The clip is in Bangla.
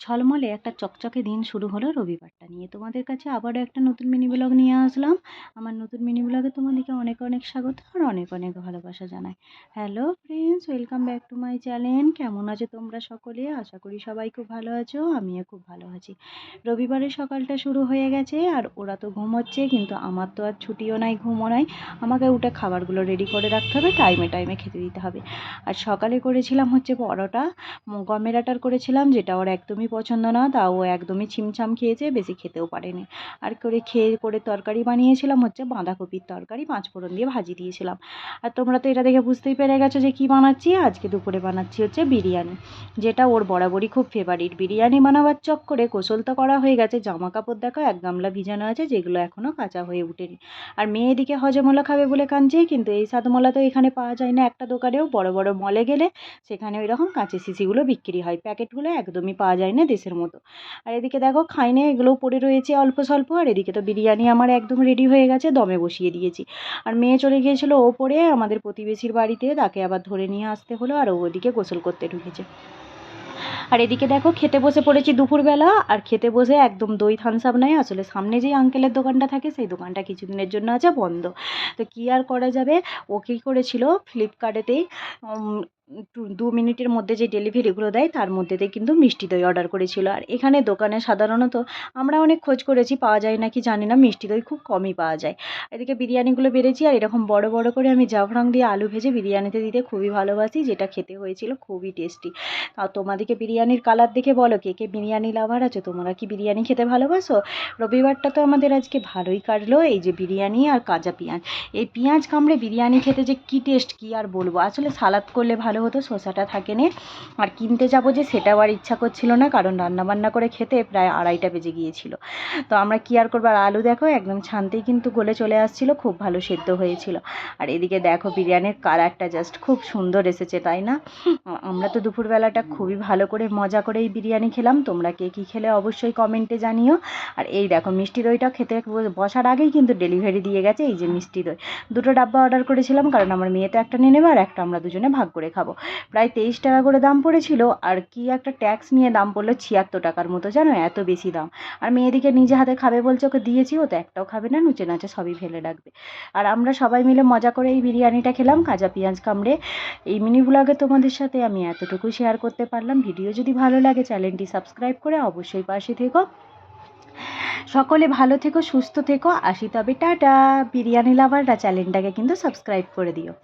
ঝলমলে একটা চকচকে দিন শুরু হলো রবিবারটা নিয়ে। তোমাদের কাছে আবারও একটা নতুন মিনি ব্লগ নিয়ে আসলাম। আমার নতুন মিনি ব্লগে তোমাদেরকে অনেক অনেক স্বাগত আর অনেক অনেক ভালোবাসা জানাই। Hello friends, welcome back to my channel. কেমন আছো তোমরা সকলে? আশা করি সবাই খুব ভালো আছো, আমিও খুব ভালো আছি। রবিবারের সকালটা শুরু হয়ে গেছে আর ওরা তো ঘুমোচ্ছে, কিন্তু আমার তো আর ছুটিও নাই, ঘুমও নাই। আমাকে উঠে খাবারগুলো রেডি করে রাখতে হবে, টাইমে টাইমে খেতে দিতে হবে। আর সকালে করেছিলাম হচ্ছে পরোটা, গমের আটার করেছিলাম, যেটা ওর একদমই পছন্দ না, তা ও একদমই ছিমছাম খেয়েছে, বেশি খেতেও পারেনি। আর করে তরকারি বানিয়েছিলাম হচ্ছে বাঁধাকপির তরকারি, পাঁচফোড়ন দিয়ে ভাজি দিয়েছিলাম। আর তোমরা তো এটা দেখে বুঝতেই পেরে গেছো যে কী বানাচ্ছি। আজকে দুপুরে বানাচ্ছি হচ্ছে বিরিয়ানি, যেটা ওর বরাবরই খুব ফেভারিট। বিরিয়ানি বানাবার চক্করে গোসল তো করা হয়ে গেছে, জামা কাপড় দেখো এক গামলা ভিজানো আছে, যেগুলো এখনও কাঁচা হয়ে উঠেনি। আর মেয়ে এদিকে হজমলা খাবে বলে কাঁদছে, কিন্তু এই স্বাদমলা তো এখানে পাওয়া যায় না একটা দোকানেও। বড় বড় মলে গেলে সেখানে ওই রকম কাঁচের শিশিগুলো বিক্রি হয়, প্যাকেটগুলো একদমই পাওয়া যায় না দেশের মতো। আর এদিকে দেখো খাইনে এগুলোও পড়ে রয়েছে অল্প স্বল্প। আর এদিকে তো বিরিয়ানি আমার একদম রেডি হয়ে গেছে, দমে বসিয়ে দিয়েছি। আর মেয়ে চলে গিয়েছিলো ওপরে আমাদের প্রতিবেশীর বাড়িতে, তাকে আবার ধরে নিয়ে আসতে হলো, আর ও ওদিকে গোসল করতে ঢুকেছে। আর এদিকে দেখো খেতে বসে পড়েছি দুপুরবেলা। আর খেতে বসে একদম দই থামস আপ নয়, আসলে সামনে যেই আঙ্কেলের দোকানটা থাকে সেই দোকানটা কিছুদিনের জন্য আছে বন্ধ। তো কী আর করা যাবে, ও কী করেছিল ফ্লিপকার্টেতেই 2 মিনিটের মধ্যে যে ডেলিভারিগুলো দেয় তার মধ্যেতেই কিন্তু মিষ্টি দই অর্ডার করেছিল। আর এখানে দোকানে সাধারণত আমরা অনেক খোঁজ করেছি, পাওয়া যায় নাকি জানি না, মিষ্টি দই খুব কমই পাওয়া যায়। এদিকে বিরিয়ানিগুলো বেড়েছি, আর এরকম বড় বড় করে আমি জাফরান দিয়ে আলু ভেজে বিরিয়ানিতে দিতে খুবই ভালোবাসি, যেটা খেতে হয়েছিল খুবই টেস্টি। আর তোমাদেরকে বিরিয়ানির কালার দেখে বলো কে কে বিরিয়ানি লাভার আছো, তোমরা কি বিরিয়ানি খেতে ভালোবাসো? রবিবারটা তো আমাদের আজকে ভালোই কাটলো, এই যে বিরিয়ানি আর কাঁচা পেঁয়াজ। এই পেঁয়াজ কামড়ে বিরিয়ানি খেতে যে কী টেস্ট, কী আর বলবো। আসলে সালাদ করলে ভালো হতো, শসাটা থাকে নে। আর কিনতে যাবো যে সেটাও আর ইচ্ছা করছিল না, কারণ রান্নাবান্না করে খেতে প্রায় 2:30টা বেজে গিয়েছিল। তো আমরা কী আর করবো। আর আলু দেখো একদম ছানতেই কিন্তু গলে চলে আসছিলো, খুব ভালো সেদ্ধ হয়েছিল। আর এদিকে দেখো বিরিয়ানির কালারটা জাস্ট খুব সুন্দর এসেছে, তাই না? আমরা তো দুপুরবেলাটা খুবই ভালো করে মজা করে এই বিরিয়ানি খেলাম। তোমরা কে কী খেলে অবশ্যই কমেন্টে জানিও। আর এই দেখো মিষ্টি দইটা খেতে বসার আগেই কিন্তু ডেলিভারি দিয়ে গেছে, এই যে মিষ্টি দই। 2টো ডাব্বা অর্ডার করেছিলাম, কারণ আমার মেয়ে তো একটা নিয়ে নেবে আর একটা আমরা দুজনে ভাগ করে খাবো। প্রায় 23 টাকা করে দাম পড়েছিল। আর কি একটা ট্যাক্স নিয়ে দাম পড়লো 76 টাকার মতো, জানো, এত বেশি দাম। আর মেয়েদিকে নিজে হাতে খাবে বলছে, ওকে দিয়েছি, ও তো একটাও খাবে না, নুচে নাচে সবই ফেলে রাখবে। আর আমরা সবাই মিলে মজা করে এই বিরিয়ানিটা খেলাম কাঁচা পেঁয়াজ কামড়ে। এই মিনি ব্লগে তোমাদের সাথে আমি এতটুকু শেয়ার করতে পারলাম। ভিডিও যদি ভালো লাগে চ্যানেলটি সাবস্ক্রাইব করে অবশ্যই পাশে থেকো। সকলে ভালো থেকো, সুস্থ থেকো, আসি তবে টাটা। বিরিয়ানি লাভাররা চ্যানেলটাকে কিন্তু সাবস্ক্রাইব করে দিও।